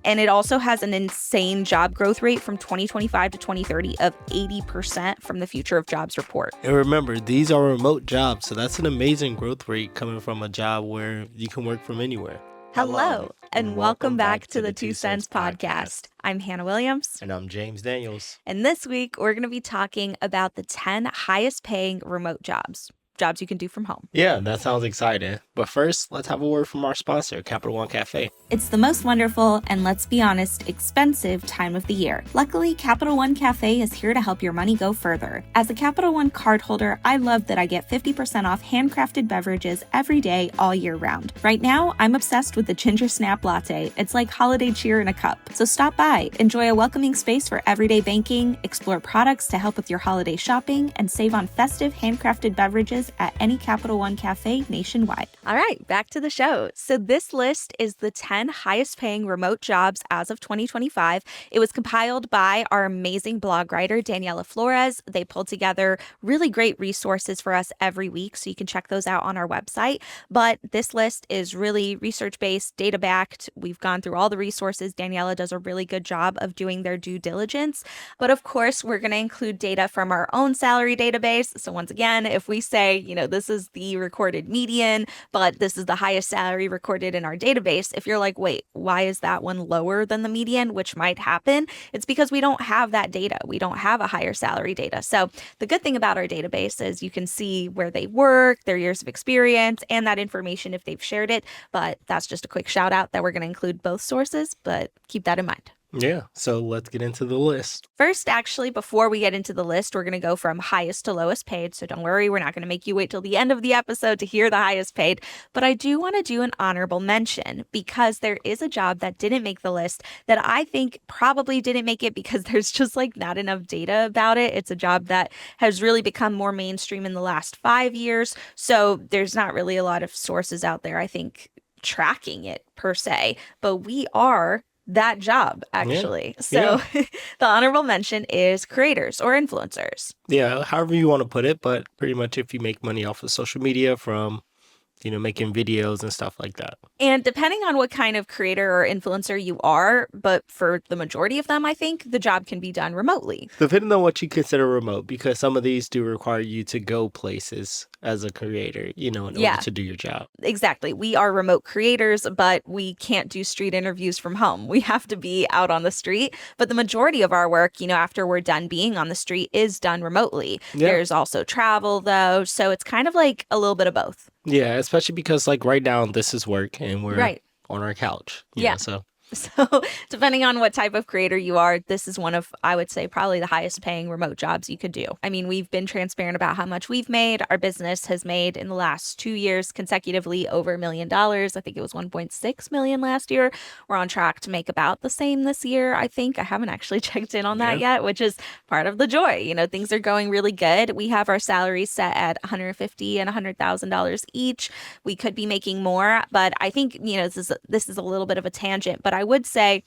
And it also has an insane job growth rate from 2025 to 2030 of 80% from the Future of Jobs report. And remember, these are remote jobs, so that's an amazing growth rate coming from a job where you can work from anywhere. Hello, and welcome back to the 2 Cents Podcast. I'm Hannah Williams. And I'm James Daniels. And this week, we're going to be talking about the 10 highest paying remote jobs you can do from home. Yeah, that sounds exciting. But first, let's have a word from our sponsor, Capital One Café. It's the most wonderful and, let's be honest, expensive time of the year. Luckily, Capital One Café is here to help your money go further. As a Capital One cardholder, I love that I get 50% off handcrafted beverages every day, all year round. Right now, I'm obsessed with the Ginger Snap Latte. It's like holiday cheer in a cup. So stop by, enjoy a welcoming space for everyday banking, explore products to help with your holiday shopping, and save on festive handcrafted beverages at any Capital One Cafe nationwide. All right, back to the show. So this list is the 10 highest paying remote jobs as of 2025. It was compiled by our amazing blog writer, Daniela Flores. They pulled together really great resources for us every week, so you can check those out on our website. But this list is really research-based, data-backed. We've gone through all the resources. Daniela does a really good job of doing their due diligence. But of course, we're going to include data from our own salary database. So once again, if we say, this is the recorded median, but this is the highest salary recorded in our database. If you're like, wait, why is that one lower than the median, which might happen? It's because we don't have that data. We don't have a higher salary data. So the good thing about our database is you can see where they work, their years of experience, and that information if they've shared it. But that's just a quick shout out that we're going to include both sources, but keep that in mind. Yeah, so let's get into the list. First, actually, before we get into the list, we're going to go from highest to lowest paid. So don't worry, we're not going to make you wait till the end of the episode to hear the highest paid. But I do want to do an honorable mention because there is a job that didn't make the list that I think probably didn't make it because there's just not enough data about it. It's a job that has really become more mainstream in the last 5 years. So there's not really a lot of sources out there, I think, tracking it per se. But we are that job, actually. Yeah. So the honorable mention is creators or influencers. Yeah, however you want to put it, but pretty much if you make money off of social media from, making videos and stuff like that. And depending on what kind of creator or influencer you are, but for the majority of them, I think the job can be done remotely. Depending on what you consider remote, because some of these do require you to go places as a creator, in order to do your job. Exactly. We are remote creators, but we can't do street interviews from home. We have to be out on the street. But the majority of our work, after we're done being on the street is done remotely. Yeah. There's also travel, though. So it's kind of like a little bit of both. Yeah, especially because right now this is work and we're on our couch. So depending on what type of creator you are, this is one of, I would say, probably the highest paying remote jobs you could do. I mean, we've been transparent about how much we've made. Our business has made in the last 2 years consecutively over $1 million. I think it was 1.6 million last year. We're on track to make about the same this year, I think. I haven't actually checked in on that yet, which is part of the joy. Things are going really good. We have our salaries set at $150,000 and $100,000 each. We could be making more, but I think, this is a little bit of a tangent, but I would say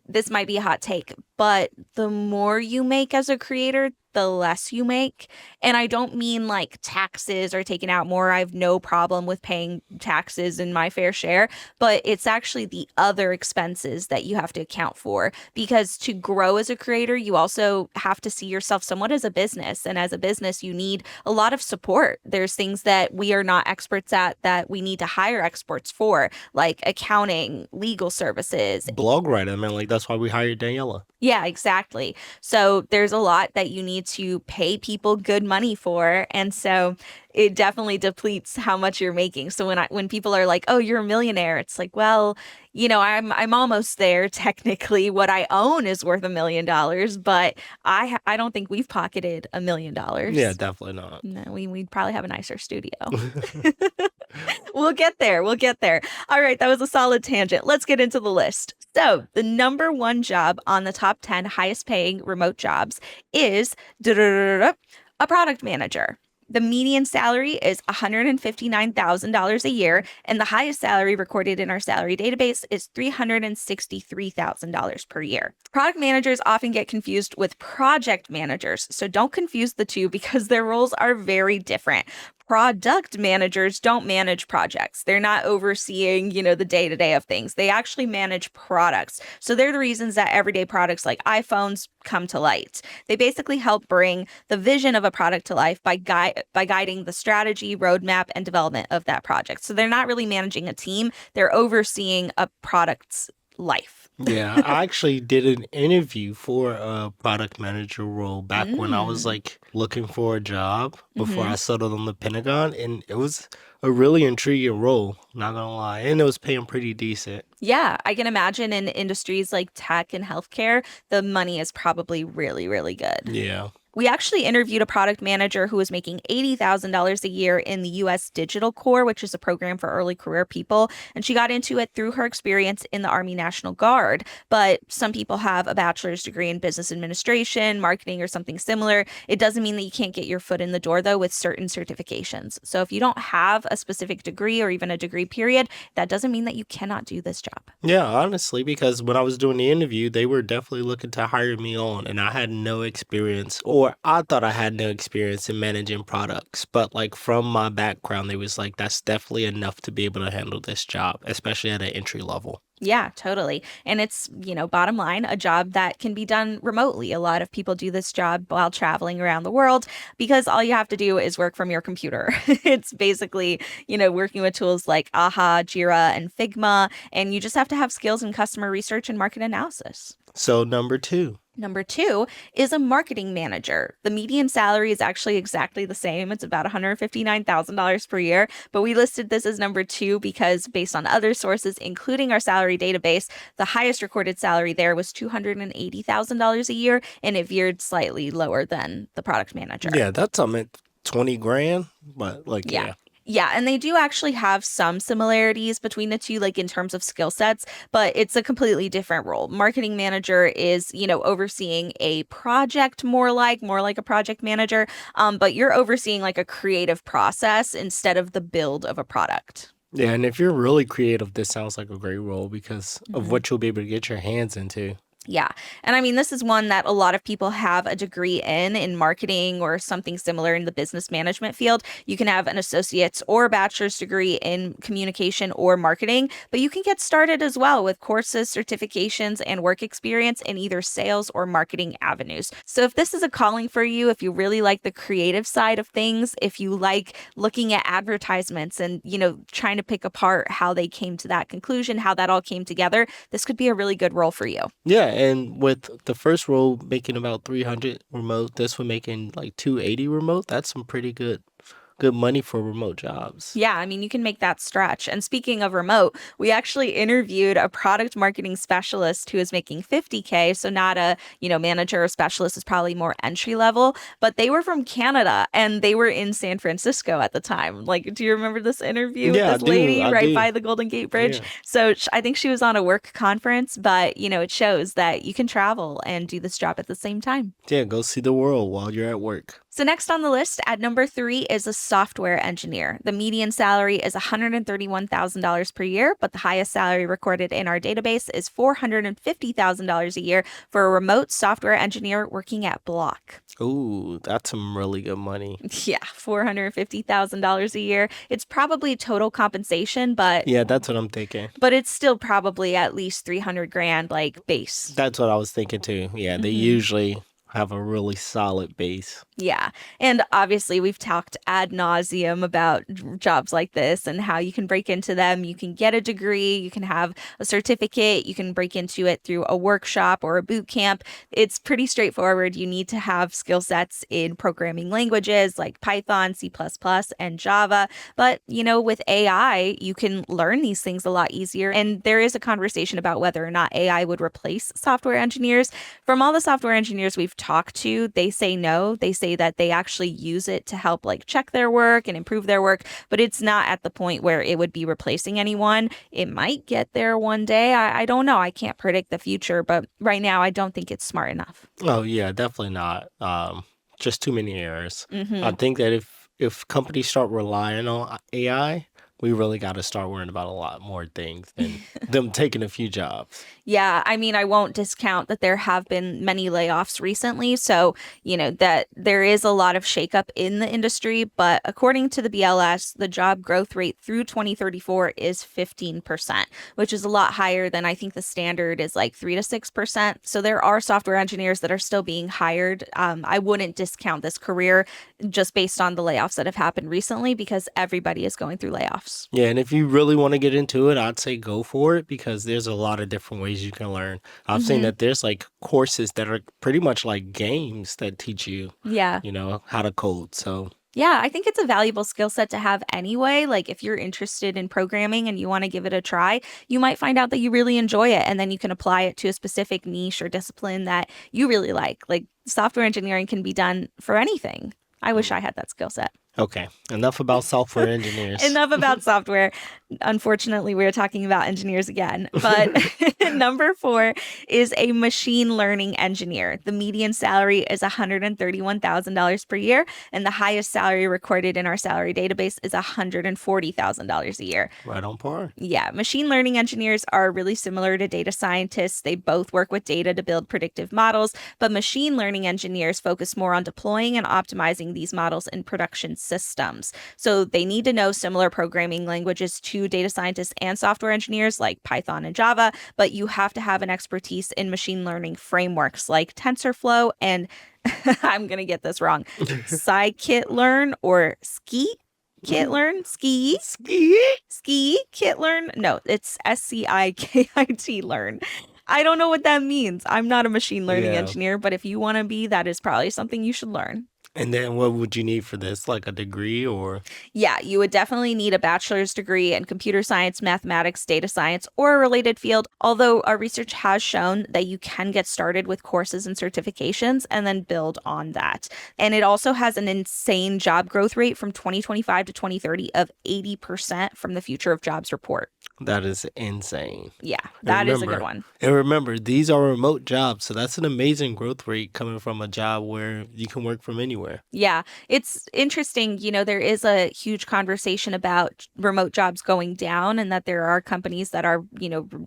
this might be a hot take, but the more you make as a creator, the less you make. And I don't mean taxes are taken out more. I have no problem with paying taxes in my fair share, but it's actually the other expenses that you have to account for, because to grow as a creator, you also have to see yourself somewhat as a business. And as a business, you need a lot of support. There's things that we are not experts at that we need to hire experts for, like accounting, legal services. Blog writer, that's why we hired Daniela. Yeah, exactly. So there's a lot that you need to pay people good money for. And so it definitely depletes how much you're making. So when people are like, oh, you're a millionaire, it's like, well, I'm almost there. Technically, what I own is worth $1 million, but I don't think we've pocketed $1 million. Yeah, definitely not. No, we'd probably have a nicer studio. We'll get there. All right, that was a solid tangent. Let's get into the list. So the number one job on the top 10 highest paying remote jobs is a product manager. The median salary is $159,000 a year, and the highest salary recorded in our salary database is $363,000 per year. Product managers often get confused with project managers, so don't confuse the two because their roles are very different. product managers don't manage projects. They're not overseeing, the day-to-day of things. They actually manage products. So they're the reasons that everyday products like iPhones come to light. They basically help bring the vision of a product to life by guiding the strategy, roadmap, and development of that project. So they're not really managing a team. They're overseeing a product's life. Yeah, I actually did an interview for a product manager role back when I was Mm. like looking for a job before hmm I settled on the Pentagon, and it was a really intriguing role, not gonna lie, and it was paying pretty decent. Yeah, I can imagine in industries like tech and healthcare, the money is probably really, really good. Yeah. We actually interviewed a product manager who was making $80,000 a year in the US Digital Corps, which is a program for early career people. And she got into it through her experience in the Army National Guard. But some people have a bachelor's degree in business administration, marketing, or something similar. It doesn't mean that you can't get your foot in the door, though, with certain certifications. So if you don't have a specific degree or even a degree period, that doesn't mean that you cannot do this job. Yeah, honestly, because when I was doing the interview, they were definitely looking to hire me on, and I had no experience, or I thought I had no experience in managing products. But like from my background, they was like, that's definitely enough to be able to handle this job, especially at an entry level. Yeah, totally. And it's, bottom line, a job that can be done remotely. A lot of people do this job while traveling around the world because all you have to do is work from your computer. It's basically, working with tools like AHA, Jira, and Figma, and you just have to have skills in customer research and market analysis. So number two. Number two is a marketing manager. The median salary is actually exactly the same. It's about $159,000 per year, but we listed this as number two because based on other sources, including our salary database, the highest recorded salary there was $280,000 a year, and it veered slightly lower than the product manager. Yeah, that's 20 grand, but like, Yeah. yeah. Yeah, and they do actually have some similarities between the two, like in terms of skill sets, but it's a completely different role. Marketing manager is, overseeing a project more like a project manager, but you're overseeing like a creative process instead of the build of a product. Yeah, and if you're really creative, this sounds like a great role because of Mhm. what you'll be able to get your hands into. Yeah. And I mean, this is one that a lot of people have a degree in marketing or something similar in the business management field. You can have an associate's or a bachelor's degree in communication or marketing, but you can get started as well with courses, certifications, and work experience in either sales or marketing avenues. So if this is a calling for you, if you really like the creative side of things, if you like looking at advertisements and, trying to pick apart how they came to that conclusion, how that all came together, this could be a really good role for you. Yeah, and with the first role making about 300 remote, this one making like 280 remote, that's some pretty good money for remote jobs. Yeah, I mean, you can make that stretch. And speaking of remote, we actually interviewed a product marketing specialist who is making 50K. So not a, manager or specialist is probably more entry level, but they were from Canada and they were in San Francisco at the time. Like, do you remember this interview with Yeah, I this do. lady I right do. by the Golden Gate Bridge? Yeah. So I think she was on a work conference, but, it shows that you can travel and do this job at the same time. Yeah, go see the world while you're at work. So next on the list at number three is a software engineer. The median salary is $131,000 per year, but the highest salary recorded in our database is $450,000 a year for a remote software engineer working at Block. Ooh, that's some really good money. Yeah, $450,000 a year. It's probably total compensation, but Yeah, that's what I'm thinking. it's still probably at least 300 grand like base. That's what I was thinking too. Yeah, they Mhm. usually have a really solid base. Yeah. And obviously, we've talked ad nauseum about jobs like this and how you can break into them. You can get a degree, you can have a certificate, you can break into it through a workshop or a boot camp. It's pretty straightforward. You need to have skill sets in programming languages like Python, C++, and Java. But, with AI, you can learn these things a lot easier. And there is a conversation about whether or not AI would replace software engineers. From all the software engineers we've talked to, they say no. They say that they actually use it to help like check their work and improve their work, but it's not at the point where it would be replacing anyone. It might get there one day. I don't know. I can't predict the future, but right now I don't think it's smart enough. Oh yeah, definitely not. Just too many errors. I hmm think that if companies start relying on AI, we really got to start worrying about a lot more things than them taking a few jobs. Yeah, I mean, I won't discount that there have been many layoffs recently. So, that there is a lot of shakeup in the industry. But according to the BLS, the job growth rate through 2034 is 15%, which is a lot higher than I think the standard is like 3 to 6%. So there are software engineers that are still being hired. I wouldn't discount this career just based on the layoffs that have happened recently because everybody is going through layoffs. Yeah, and if you really want to get into it, I'd say go for it because there's a lot of different ways you can learn. I've seen Hmm. that there's like courses that are pretty much like games that teach you, Yeah. how to code. So, Yeah, I think it's a valuable skill set to have anyway. Like if you're interested in programming and you want to give it a try, you might find out that you really enjoy it and then you can apply it to a specific niche or discipline that you really like. Like software engineering can be done for anything. I wish I had that skill set. okay, enough about software engineers. Enough about software. Unfortunately, we're talking about engineers again. But number 4 is a machine learning engineer. The median salary is $131,000 per year, and the highest salary recorded in our salary database is $140,000 a year. Right on par. Yeah, machine learning engineers are really similar to data scientists. They both work with data to build predictive models, but machine learning engineers focus more on deploying and optimizing these models in production systems. So they need to know similar programming languages to data scientists and software engineers like Python and Java, but you have to have an expertise in machine learning frameworks like TensorFlow and I'm going to get this wrong, scikit-learn or Ski-kit-learn? Ski-kit-learn? No, it's SCIKIT learn. I don't know what that means. I'm not a machine learning Yeah. engineer, but if you want to be, that is probably something you should learn. And then what would you need for this? Like a degree or? Yeah, you would definitely need a bachelor's degree in computer science, mathematics, data science, or a related field, although our research has shown that you can get started with courses and certifications and then build on that. And it also has an insane job growth rate from 2025 to 2030 of 80% from the Future of Jobs report. That is insane. Yeah, that is a good one. And remember, these are remote jobs, so that's an amazing growth rate coming from a job where you can work from anywhere. Yeah, it's interesting. There is a huge conversation about remote jobs going down and that there are companies that are,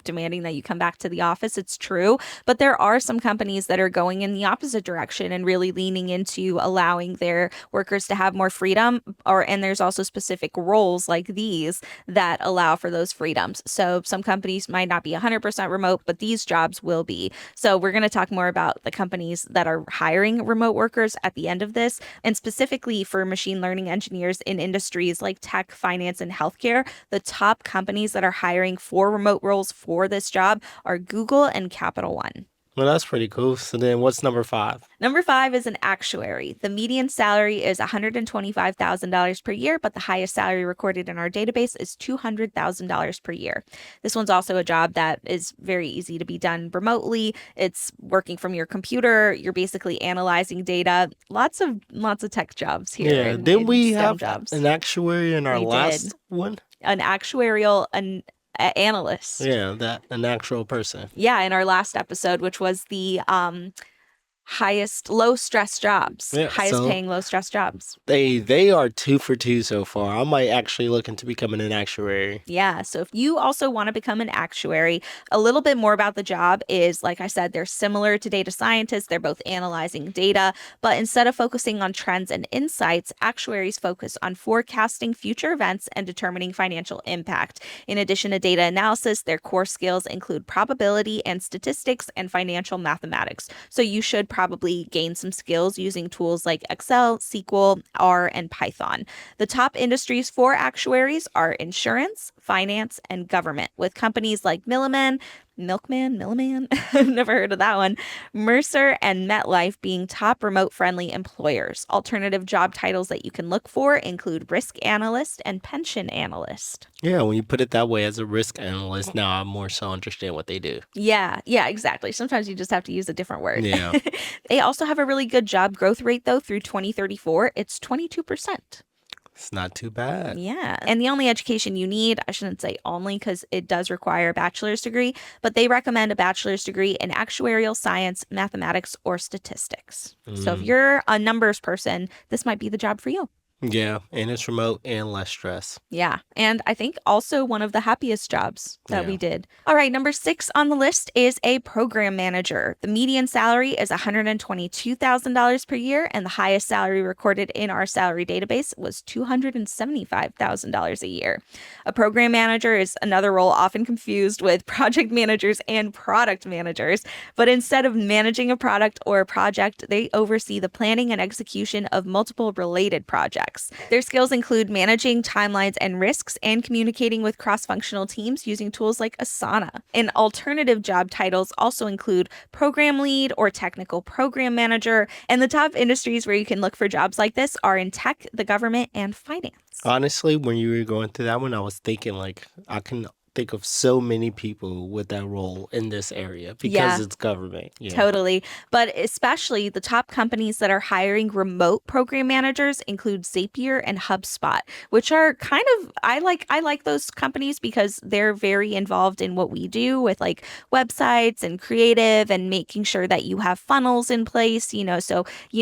demanding that you come back to the office. It's true. But there are some companies that are going in the opposite direction and really leaning into allowing their workers to have more freedom. And there's also specific roles like these that allow for those freedoms. So some companies might not be 100% remote, but these jobs will be. So we're going to talk more about the companies that are hiring remote workers at the end of this. And specifically for machine learning engineers in industries like tech, finance, and healthcare, the top companies that are hiring for remote roles for this job are Google and Capital One. Well, that's pretty cool. So then what's number 5? Number 5 is an actuary. The median salary is $125,000 per year, but the highest salary recorded in our database is $200,000 per year. This one's also a job that is very easy to be done remotely. It's working from your computer. You're basically analyzing data. Lots of tech jobs here. Yeah, didn't we have jobs. an actuary in our We last did. one? An actuarial analyst. Yeah, an actual person. Yeah, in our last episode, which was the highest low stress jobs, Yeah, highest so paying low stress jobs. they are 2 for 2 so far. I might actually look into becoming an actuary. Yeah, so if you also want to become an actuary, a little bit more about the job is, like I said, they're similar to data scientists. They're both analyzing data, but instead of focusing on trends and insights, actuaries focus on forecasting future events and determining financial impact. In addition to data analysis, their core skills include probability and statistics and financial mathematics. So you should probably gain some skills using tools like Excel, SQL, R, and Python. The top industries for actuaries are insurance, finance, and government, with companies like Milliman, I've never heard of that one, Mercer, and MetLife being top remote-friendly employers. Alternative job titles that you can look for include risk analyst and pension analyst. Yeah, when you put it that way as a risk analyst, now I more so understand what they do. Yeah, exactly. Sometimes you just have to use a different word. Yeah. They also have a really good job growth rate, though, through 2034. It's 22%. It's not too bad. Yeah. And the only education you need, I shouldn't say only because it does require a bachelor's degree, but they recommend a bachelor's degree in actuarial science, mathematics, or statistics. So if you're a numbers person, this might be the job for you. Yeah, and it's remote and less stress. Yeah. And I think also one of the happiest jobs that Yeah. we did. All right. Number 6 on the list is a program manager. The median salary is $122,000 per year, and the highest salary recorded in our salary database was $275,000 a year. A program manager is another role often confused with project managers and product managers, but instead of managing a product or a project, they oversee the planning and execution of multiple related projects. Their skills include managing timelines and risks and communicating with cross-functional teams using tools like Asana. And alternative job titles also include program lead or technical program manager. And the top industries where you can look for jobs like this are in tech, the government, and finance. Honestly, when you were going through that one, I was thinking like I can think of so many people with that role in this area because Yeah. it's government. Yeah. Totally. But especially the top companies that are hiring remote program managers include Zapier and HubSpot, which are kind of I like those companies because they're very involved in what we do with like websites and creative and making sure that you have funnels in place,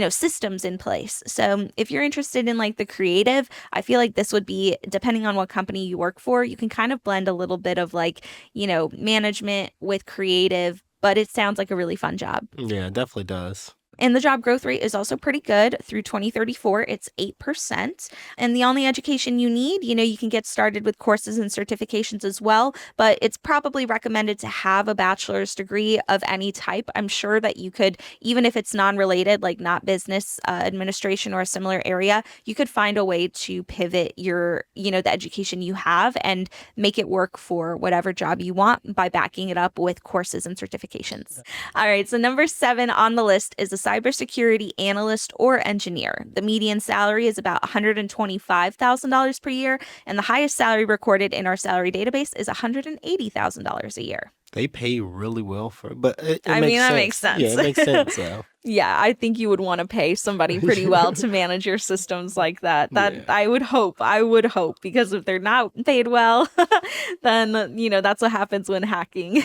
systems in place. So if you're interested in like the creative, I feel like this would be, depending on what company you work for, you can kind of blend a little bit of like, management with creative, but it sounds like a really fun job. Yeah, it definitely does. And the job growth rate is also pretty good. Through 2034, it's 8%. And the only education you need, you can get started with courses and certifications as well, but it's probably recommended to have a bachelor's degree of any type. I'm sure that you could, even if it's non-related, like not business administration or a similar area, you could find a way to pivot the education you have and make it work for whatever job you want by backing it up with courses and certifications. All right, so number 7 on the list is a cybersecurity analyst or engineer. The median salary is about $125,000 per year, and the highest salary recorded in our salary database is $180,000 a year. They pay really well for it, but it I makes mean, that sense. makes sense. Yeah, it makes sense. So. Yeah, I think you would want to pay somebody pretty well to manage your systems like that. Yeah. I would hope, because if they're not paid well, then, that's what happens when hacking.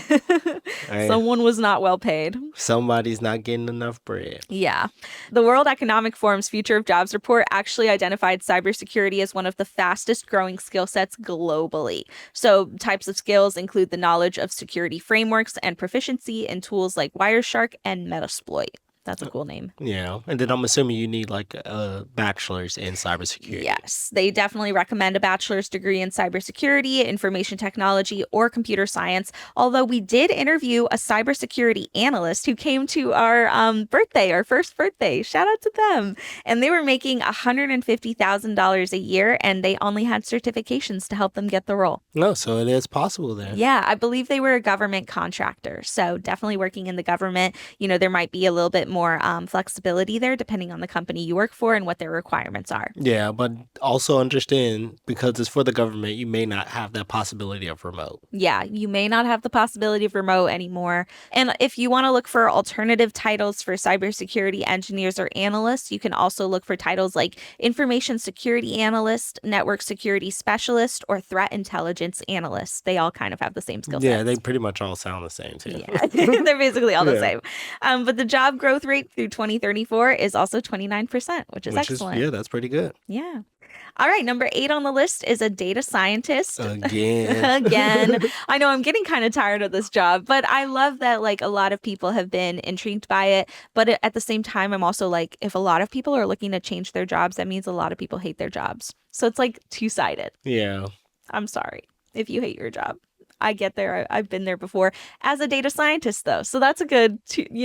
Right. Someone was not well paid. Somebody's not getting enough bread. Yeah. The World Economic Forum's Future of Jobs report actually identified cybersecurity as one of the fastest growing skill sets globally. So types of skills include the knowledge of security frameworks and proficiency in tools like Wireshark and Metasploit. That's a cool name. Yeah. And then I'm assuming you need like a bachelor's in cybersecurity. Yes, they definitely recommend a bachelor's degree in cybersecurity, information technology, or computer science. Although we did interview a cybersecurity analyst who came to our first birthday. Shout out to them. And they were making $150,000 a year, and they only had certifications to help them get the role. No, so it is possible then. Yeah, I believe they were a government contractor. So definitely working in the government, there might be a little bit more flexibility there depending on the company you work for and what their requirements are. Yeah, but also understand because it's for the government, you may not have that possibility of remote. Yeah, you may not have the possibility of remote anymore. And if you want to look for alternative titles for cybersecurity engineers or analysts, you can also look for titles like information security analyst, network security specialist, or threat intelligence analyst. They all kind of have the same skill sets. Yeah, they pretty much all sound the same too. Yeah, they're basically all the same. But the job growth rate through 2034 is also 29%, which is excellent. Yeah, that's pretty good. Yeah. All right, number 8 on the list is a data scientist. Again. Again. I know I'm getting kind of tired of this job, but I love that like a lot of people have been intrigued by it. But at the same time, I'm also like, if a lot of people are looking to change their jobs, that means a lot of people hate their jobs. So it's like two-sided. Yeah. I'm sorry if you hate your job. I get there. I've been there before as a data scientist, though. So that's a good,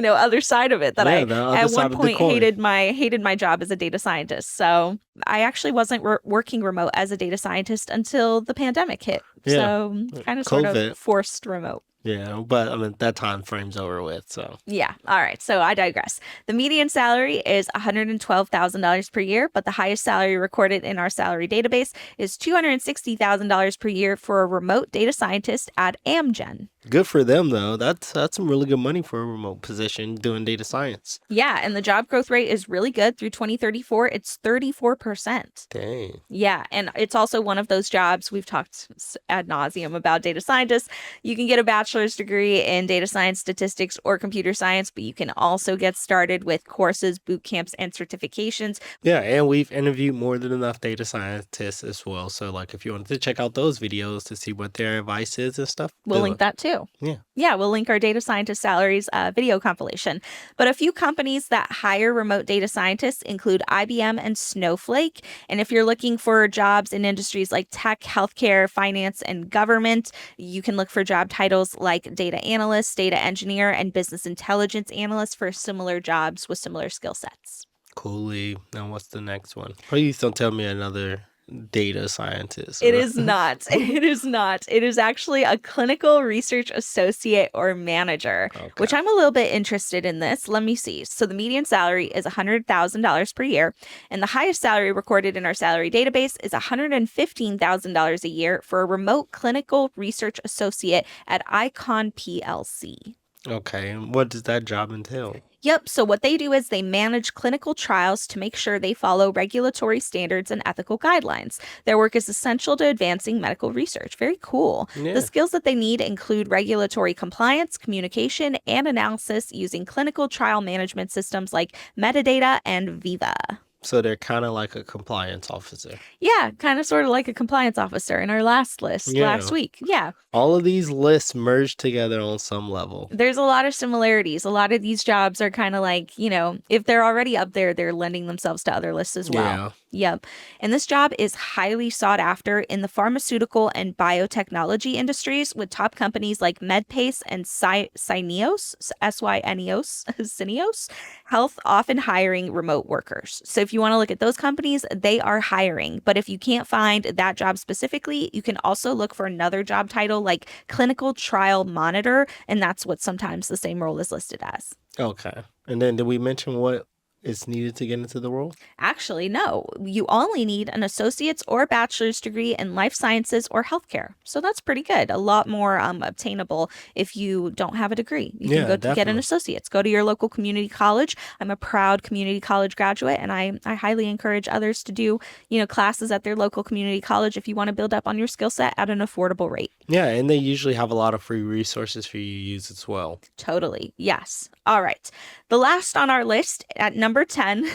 other side of it that I at one point hated my job as a data scientist. So I actually wasn't working remote as a data scientist until the pandemic hit. Yeah. So kind of sort of forced remote. Yeah, but I mean, that time frame's over with, so. Yeah. All right. So I digress. The median salary is $112,000 per year, but the highest salary recorded in our salary database is $260,000 per year for a remote data scientist at Amgen. Good for them, though. That's some really good money for a remote position doing data science. Yeah, and the job growth rate is really good through 2034. It's 34%. Dang. Yeah, and it's also one of those jobs we've talked ad nauseum about data scientists. You can get a bachelor's degree in data science, statistics, or computer science, but you can also get started with courses, boot camps, and certifications. Yeah, and we've interviewed more than enough data scientists as well. So, like, if you wanted to check out those videos to see what their advice is and stuff, We'll do link it. that too. Yeah. Yeah, we'll link our data scientist salaries video compilation. But a few companies that hire remote data scientists include IBM and Snowflake. And if you're looking for jobs in industries like tech, healthcare, finance, and government, you can look for job titles like data analyst, data engineer, and business intelligence analyst for similar jobs with similar skill sets. Coolly. Now, what's the next one? Please don't tell me another data scientist. It is not. It is not. It is actually a clinical research associate or manager, which Okay. I'm a little bit interested in this. Let me see. So the median salary is $100,000 per year, and the highest salary recorded in our salary database is $115,000 a year for a remote clinical research associate at Icon PLC. Okay. And what does that job entail? Yep. So what they do is they manage clinical trials to make sure they follow regulatory standards and ethical guidelines. Their work is essential to advancing medical research. Very cool. The Yeah. skills that they need include regulatory compliance, communication, and analysis using clinical trial management systems like Metadata and Viva. So they're kind of like a compliance officer. Yeah, kind of sort of like a compliance officer in our last list last Yeah. week. Yeah. All of these lists merge together on some level. There's a lot of similarities. A lot of these jobs are kind of like, if they're already up there, they're lending themselves to other lists as well. Yeah. Yep. And this job is highly sought after in the pharmaceutical and biotechnology industries with top companies like MedPace and Syneos, Syneos, Syneos Health, often hiring remote workers. So if you want to look at those companies, they are hiring. But if you can't find that job specifically, you can also look for another job title like clinical trial monitor. And that's what sometimes the same role is listed as. Okay. And then did we mention what is needed to get into the role? Actually, no. You only need an associate's or bachelor's degree in life sciences or healthcare. So that's pretty good. A lot more obtainable if you don't have a degree. You can Yeah, go to get an definitely. associate's. Go to your local community college. I'm a proud community college graduate, and I highly encourage others to do, classes at their local community college if you want to build up on your skill set at an affordable rate. Yeah, and they usually have a lot of free resources for you to use as well. Totally. Yes. All right. The last on our list at number 10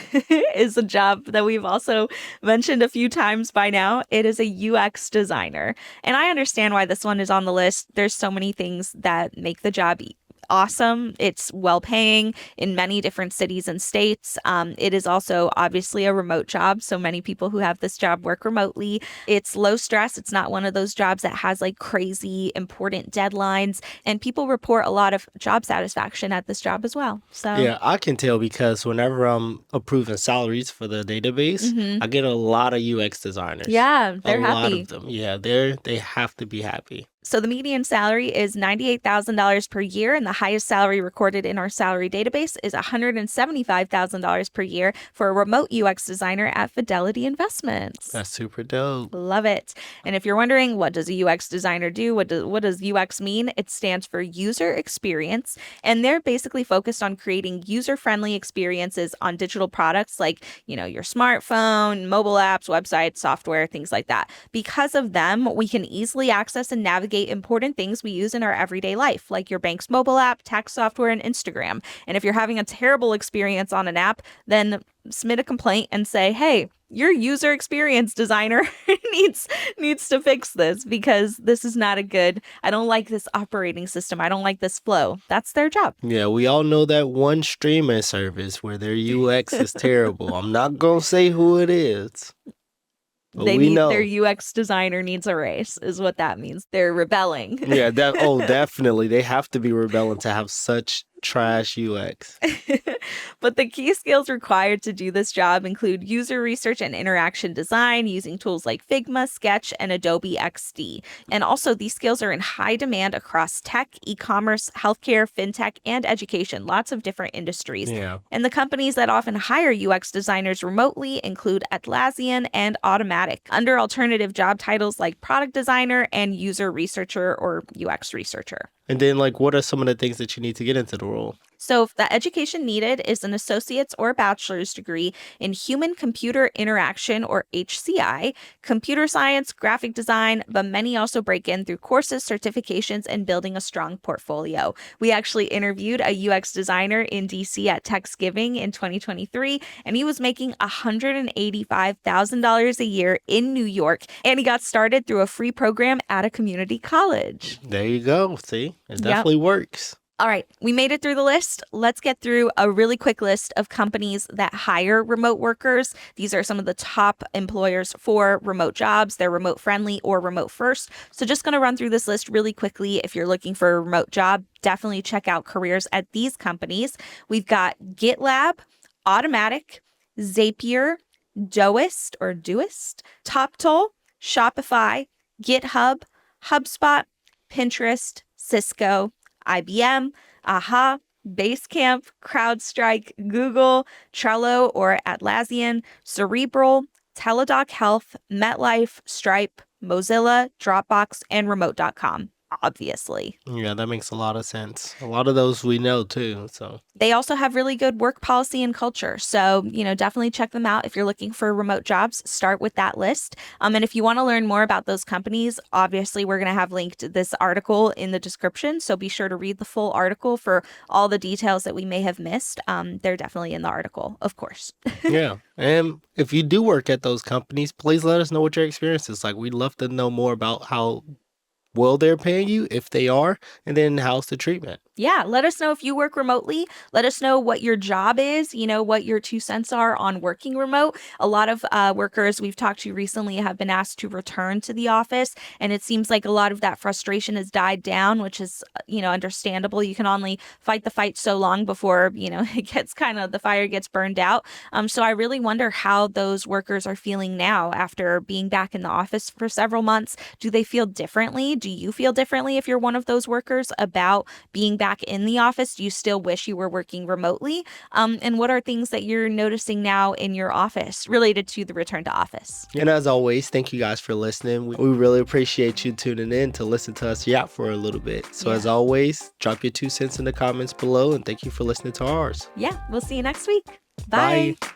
is a job that we've also mentioned a few times by now. It is a UX designer. And I understand why this one is on the list. There's so many things that make the job awesome. It's well paying in many different cities and states. It is also obviously a remote job. So many people who have this job work remotely. It's low stress. It's not one of those jobs that has like crazy important deadlines. And people report a lot of job satisfaction at this job as well. So Yeah, I can tell because whenever I'm approving salaries for the database, I get a lot of UX designers. yeah, they're a lot happy. of them. Yeah, they have to be happy. So the median salary is $98,000 per year, and the highest salary recorded in our salary database is $175,000 per year for a remote UX designer at Fidelity Investments. That's super dope. Love it. And if you're wondering, what does a UX designer do? What does UX mean? It stands for user experience, and they're basically focused on creating user-friendly experiences on digital products like, your smartphone, mobile apps, websites, software, things like that. Because of them, we can easily access and navigate important things we use in our everyday life, like your bank's mobile app, tax software, and Instagram. And if you're having a terrible experience on an app, then submit a complaint and say, hey, your user experience designer needs to fix this because this is not I don't like this operating system. I don't like this flow. That's their job. Yeah, we all know that one streaming service where their UX is terrible. I'm not going to say who it is. But we know. Their UX designer needs a raise, is what that means. They're rebelling. Yeah, definitely. They have to be rebelling to have such trash UX. But the key skills required to do this job include user research and interaction design using tools like Figma, Sketch, and Adobe XD. And also, these skills are in high demand across tech, e-commerce, healthcare, fintech, and education, lots of different industries. Yeah. And the companies that often hire UX designers remotely include Atlassian and Automatic, under alternative job titles like product designer and user researcher or UX researcher. And then, like, what are some of the things that you need to get into the role? So, if the education needed is an associate's or bachelor's degree in human computer interaction or HCI, computer science, graphic design, but many also break in through courses, certifications, and building a strong portfolio. We actually interviewed a UX designer in DC at Thanksgiving in 2023, and he was making $185,000 a year in New York, and he got started through a free program at a community college. There you go. See, it definitely works. All right, we made it through the list. Let's get through a really quick list of companies that hire remote workers. These are some of the top employers for remote jobs. They're remote friendly or remote first. So just going to run through this list really quickly. If you're looking for a remote job, definitely check out careers at these companies. We've got GitLab, Automatic, Zapier, Doist, TopToll, Shopify, GitHub, HubSpot, Pinterest, Cisco, IBM, AHA, Basecamp, CrowdStrike, Google, Trello or Atlassian, Cerebral, Teladoc Health, MetLife, Stripe, Mozilla, Dropbox, and Remote.com. Obviously. Yeah, that makes a lot of sense. A lot of those we know too. So they also have really good work policy and culture. So, definitely check them out. If you're looking for remote jobs, start with that list. And if you want to learn more about those companies, obviously we're going to have linked this article in the description. So be sure to read the full article for all the details that we may have missed. They're definitely in the article, of course. Yeah. And if you do work at those companies, please let us know what your experience is like. We'd love to know more about how well they're paying you, if they are, and then how's the treatment. Yeah, let us know if you work remotely. Let us know what your job is, what your 2 cents are on working remote. A lot of workers we've talked to recently have been asked to return to the office, and it seems like a lot of that frustration has died down, which is, understandable. You can only fight the fight so long before, it gets the fire gets burned out. So I really wonder how those workers are feeling now after being back in the office for several months. Do they feel differently? Do you feel differently if you're one of those workers about being back in the office? Do you still wish you were working remotely? And what are things that you're noticing now in your office related to the return to office? And as always, thank you guys for listening. We really appreciate you tuning in to listen to us yap for a little bit. So as always, drop your 2 cents in the comments below, and thank you for listening to ours. Yeah, we'll see you next week. Bye. Bye.